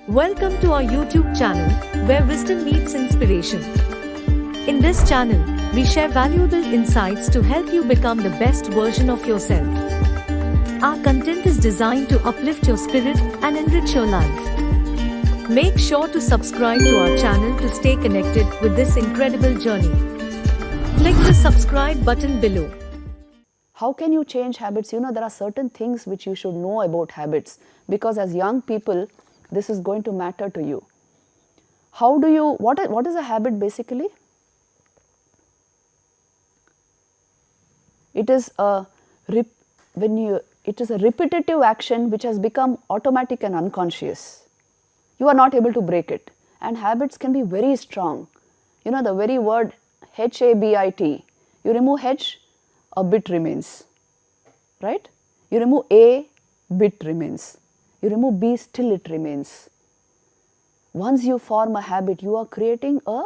Welcome to our YouTube channel, where wisdom meets inspiration. In this channel, we share valuable insights to help you become the best version of yourself. Our content is designed to uplift your spirit and enrich your life. Make sure to subscribe to our channel to stay connected with this incredible journey. Click the subscribe button below. How can you change habits? There are certain things which you should know about habits, because as young people, this is going to matter to you. What is a habit basically? It is a repetitive action which has become automatic and unconscious. You are not able to break it, and habits can be very strong. The very word HABIT, you remove H, a bit remains, right? You remove A, bit remains. You remove B, still it remains. Once you form a habit, you are creating a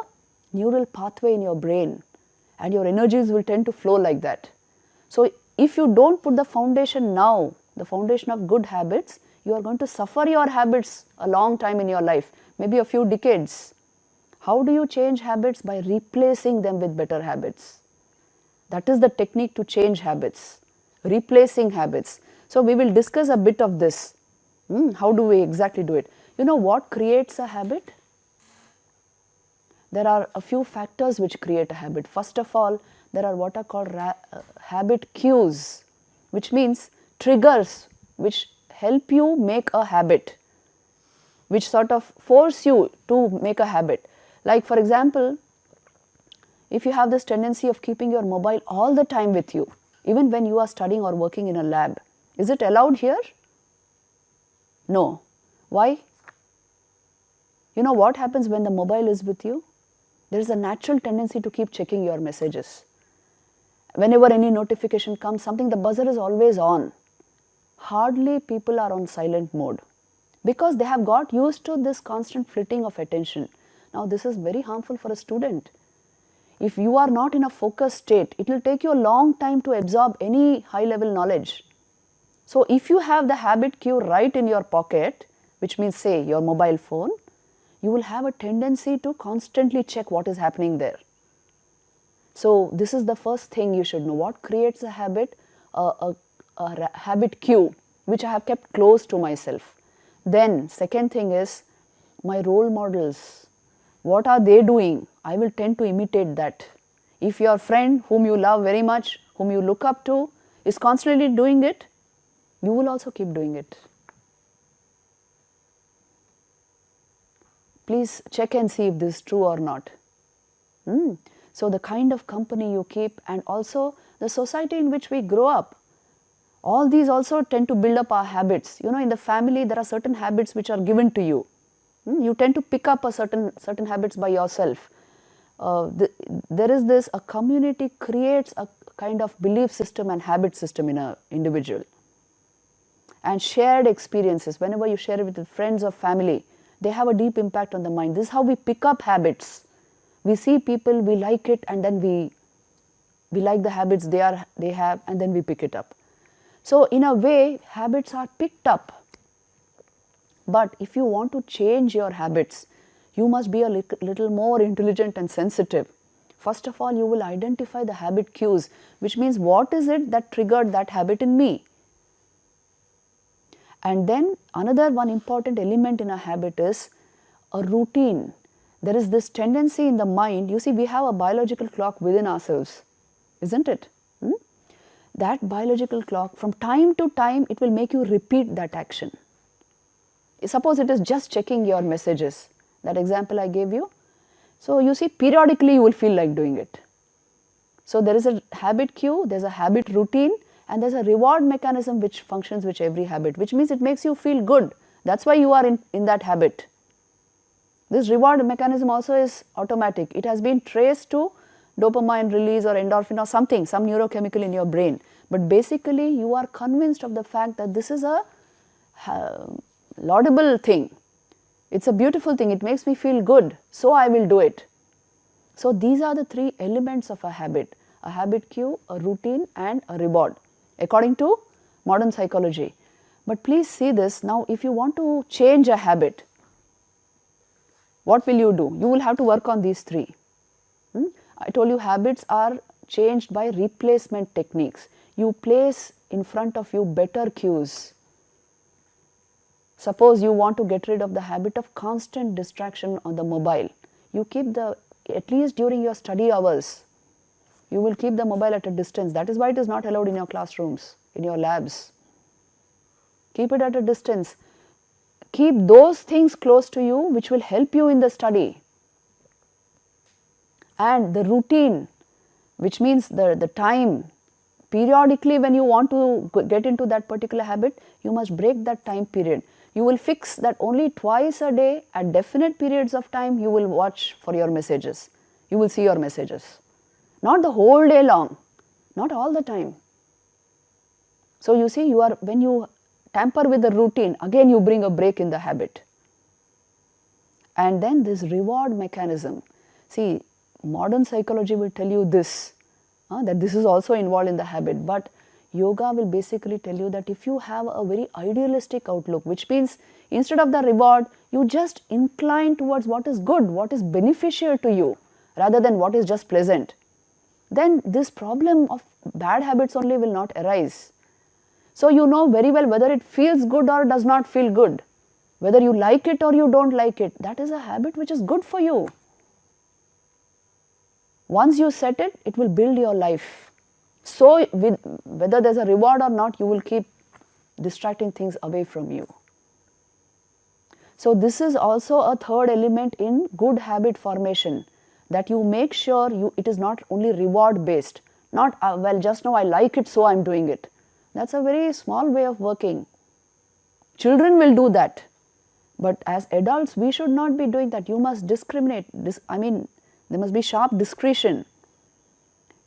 neural pathway in your brain, and your energies will tend to flow like that. So if you don't put the foundation now, the foundation of good habits, you are going to suffer your habits a long time in your life, maybe a few decades. How do you change habits? By replacing them with better habits. That is the technique to change habits, replacing habits. So we will discuss a bit of this. How do we exactly do it? What creates a habit? There are a few factors which create a habit. First of all, there are what are called habit cues, which means triggers which help you make a habit, which sort of force you to make a habit. Like for example, if you have this tendency of keeping your mobile all the time with you, even when you are studying or working in a lab, is it allowed here? No. Why? What happens when the mobile is with you? There is a natural tendency to keep checking your messages. Whenever any notification comes, the buzzer is always on. Hardly people are on silent mode, because they have got used to this constant flitting of attention. Now this is very harmful for a student. If you are not in a focused state, it will take you a long time to absorb any high level knowledge. So if you have the habit cue right in your pocket, which means say your mobile phone, you will have a tendency to constantly check what is happening there. So this is the first thing you should know. What creates a habit? A habit cue which I have kept close to myself. Then second thing is my role models. What are they doing? I will tend to imitate that. If your friend whom you love very much, whom you look up to, is constantly doing it, you will also keep doing it. Please check and see if this is true or not. So the kind of company you keep, and also the society in which we grow up, all these also tend to build up our habits. In the family there are certain habits which are given to you. You tend to pick up certain habits by yourself. There is this, a community creates a kind of belief system and habit system in an individual. And shared experiences, whenever you share it with friends or family, they have a deep impact on the mind. This is how we pick up habits. We see people, we like it, and then we like the habits they have, and then we pick it up. So in a way, habits are picked up. But if you want to change your habits, you must be a little more intelligent and sensitive. First of all, you will identify the habit cues, which means what is it that triggered that habit in me? And then another one important element in a habit is a routine. There is this tendency in the mind. You see, we have a biological clock within ourselves, isn't it? That biological clock, from time to time, it will make you repeat that action. Suppose it is just checking your messages, that example I gave you. So you see, periodically you will feel like doing it. So there is a habit cue, there is a habit routine, and there is a reward mechanism which functions with every habit, which means it makes you feel good. That is why you are in that habit. This reward mechanism also is automatic. It has been traced to dopamine release or endorphin or something, some neurochemical in your brain. But basically you are convinced of the fact that this is a laudable thing. It's a beautiful thing. It makes me feel good. So I will do it. So these are the three elements of a habit cue, a routine, and a reward, according to modern psychology. But please see this now. If you want to change a habit, what will you do? You will have to work on these three. I told you habits are changed by replacement techniques. You place in front of you better cues. Suppose you want to get rid of the habit of constant distraction on the mobile. You keep at least during your study hours, you will keep the mobile at a distance. That is why it is not allowed in your classrooms, in your labs. Keep it at a distance. Keep those things close to you which will help you in the study. And the routine, which means the time, periodically when you want to get into that particular habit, you must break that time period. You will fix that only twice a day at definite periods of time you will watch for your messages. You will see your messages. Not the whole day long, not all the time. So you see, when you tamper with the routine, again you bring a break in the habit. And then this reward mechanism. See, modern psychology will tell you this, that this is also involved in the habit, but yoga will basically tell you that if you have a very idealistic outlook, which means instead of the reward, you just incline towards what is good, what is beneficial to you, rather than what is just pleasant, then this problem of bad habits only will not arise. So you know very well whether it feels good or does not feel good, whether you like it or you don't like it, that is a habit which is good for you. Once you set it, it will build your life. So whether there is a reward or not, you will keep distracting things away from you. So this is also a third element in good habit formation, that you make sure it is not only reward based, not well just now I like it so I am doing it. That's a very small way of working. Children will do that, but as adults we should not be doing that. You must discriminate. There must be sharp discretion.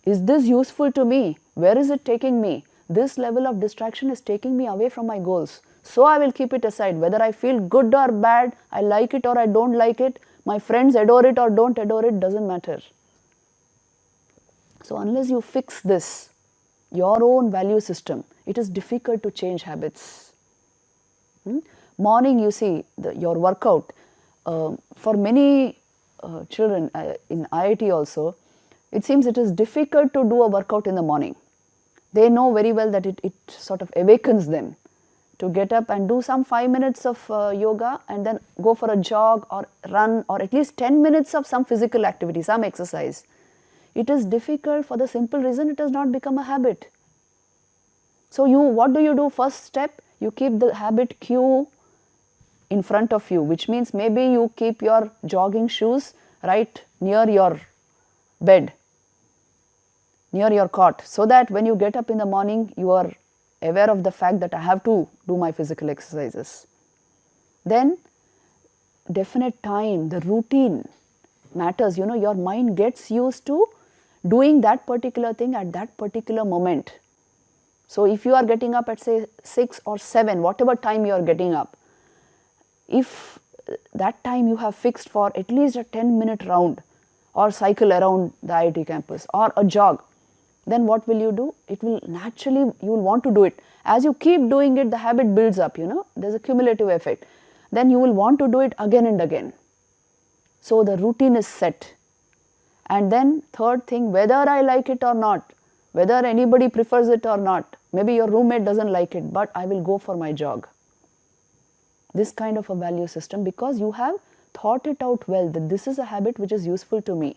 Is this useful to me? Where is it taking me? This level of distraction is taking me away from my goals. So I will keep it aside. Whether I feel good or bad, I like it or I don't like it, my friends adore it or don't adore it, doesn't matter. So unless you fix this, your own value system, it is difficult to change habits. Morning, you see, your workout, for many children in IIT also, it seems it is difficult to do a workout in the morning. They know very well that it sort of awakens them to get up and do some 5 minutes of yoga and then go for a jog or run or at least 10 minutes of some physical activity, some exercise. It is difficult for the simple reason it has not become a habit. So what do? First step, you keep the habit cue in front of you, which means maybe you keep your jogging shoes right near your bed, near your cot, so that when you get up in the morning, you are aware of the fact that I have to do my physical exercises. Then definite time, the routine matters. Your mind gets used to doing that particular thing at that particular moment. So if you are getting up at say 6 or 7, whatever time you are getting up, if that time you have fixed for at least a 10-minute round or cycle around the IIT campus or a jog, then what will you do? It will naturally, you will want to do it. As you keep doing it, the habit builds up, there's a cumulative effect. Then you will want to do it again and again. So the routine is set. And then third thing, whether I like it or not, whether anybody prefers it or not, maybe your roommate doesn't like it, but I will go for my jog. This kind of a value system, because you have thought it out well, that this is a habit which is useful to me.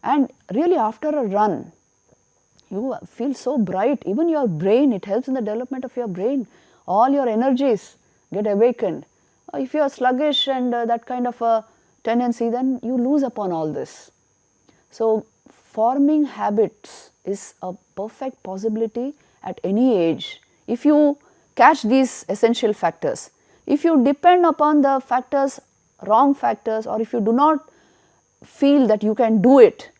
And really after a run, you feel so bright, even your brain, it helps in the development of your brain. All your energies get awakened. If you are sluggish and that kind of a tendency, then you lose upon all this. So forming habits is a perfect possibility at any age. If you catch these essential factors, if you depend upon the factors, wrong factors, or if you do not feel that you can do it,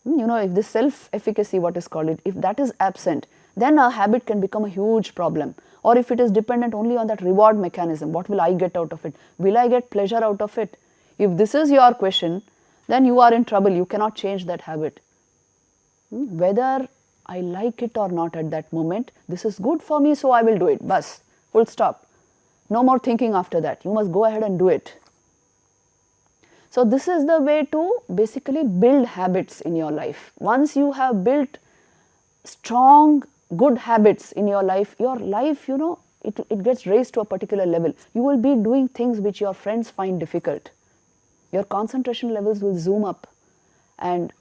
if this self-efficacy, what is called it, if that is absent, then a habit can become a huge problem. Or if it is dependent only on that reward mechanism, what will I get out of it? Will I get pleasure out of it? If this is your question, then you are in trouble. You cannot change that habit. Whether I like it or not at that moment, this is good for me, so I will do it. Bas, full stop. No more thinking after that. You must go ahead and do it. So this is the way to basically build habits in your life. Once you have built strong, good habits in your life, it gets raised to a particular level. You will be doing things which your friends find difficult. Your concentration levels will zoom up, and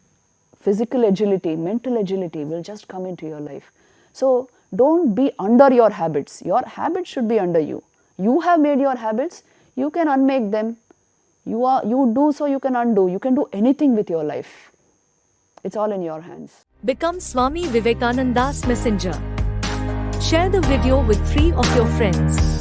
physical agility, mental agility will just come into your life. So don't be under your habits. Your habits should be under you. You have made your habits, you can unmake them. You do so, you can undo. You can do anything with your life. It's all in your hands. Become Swami Vivekananda's messenger. Share the video with 3 of your friends.